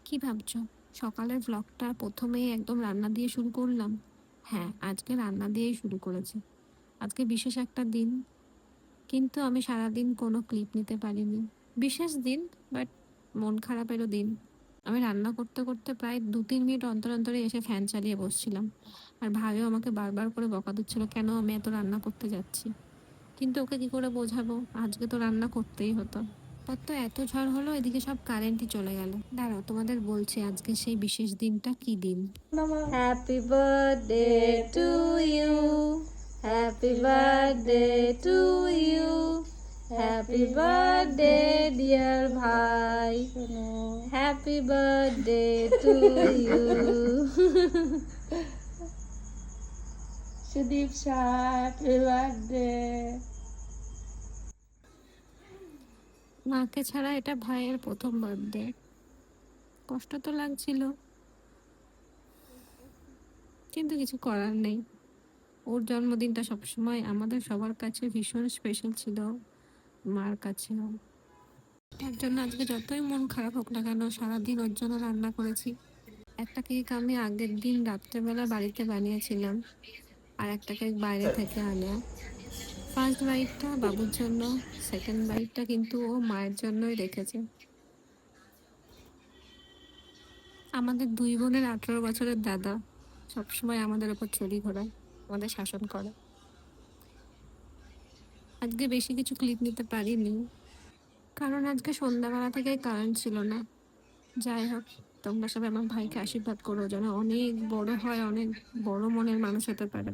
কি ভাবছো? সকালের ভ্লগটা প্রথমেই একদম রান্না দিয়ে শুরু করলাম। হ্যাঁ, আজকে রান্না দিয়েই শুরু করেছি। আজকে বিশেষ একটা দিন, কিন্তু আমি সারাদিন কোনো ক্লিপ নিতে পারিনি। বিশেষ দিন, বাট মন খারাপেরও দিন। আমি রান্না করতে করতে প্রায় 2-3 মিনিট অন্তর অন্তরে এসে ফ্যান চালিয়ে বসছিলাম। আর ভাইও আমাকে বারবার করে বকা দিচ্ছিল কেন আমি এত রান্না করতে যাচ্ছি। কিন্তু ওকে কি করে বোঝাবো, আজকে তো রান্না করতেই হতো। তো এত ঝড় হলো, এদিকে সব কারেন্টই চলে গেল। দাঁড়াও, তোমাদের বলছি আজকে সেই বিশেষ দিনটা কি দিন। Happy birthday to you. Happy birthday to you. Happy birthday dear bhai. Happy birthday to you. Sudeep Shah, happy birthday. মাকে ছাড়া এটা ভাইয়ের প্রথম বার্থডে। কষ্ট তো লাগছিল, কিন্তু কিছু করার নেই। ওর জন্মদিনটা সবসময় আমাদের সবার কাছে ভীষণ স্পেশাল ছিল, মার কাছেও। তার জন্য আজকে যতই মন খারাপ হোক না কেন, সারাদিন ওর জন্য রান্না করেছি। একটা কেক আমি আগের দিন রাত্রেবেলা বাড়িতে বানিয়েছিলাম, আর একটা কেক বাইরে থেকে আনা। ফার্স্ট বাইটটা বাবুর জন্য, সেকেন্ড বাইটটা কিন্তু ও মায়ের জন্যই রেখেছে। আমাদের দুই বোনের 18 বছরের দাদা সবসময় আমাদের ওপর ছড়ি ঘোরায়, আমাদের শাসন করে। আজকে বেশি কিছু ক্লিপ নিতে পারিনি, কারণ আজকে সন্ধ্যাবেলা থেকে কারেন্ট ছিল না। যাই হোক, তোমরা সবাই আমার ভাইকে আশীর্বাদ করো যেন অনেক বড় হয়, অনেক বড় মনের মানুষ হতে পারে।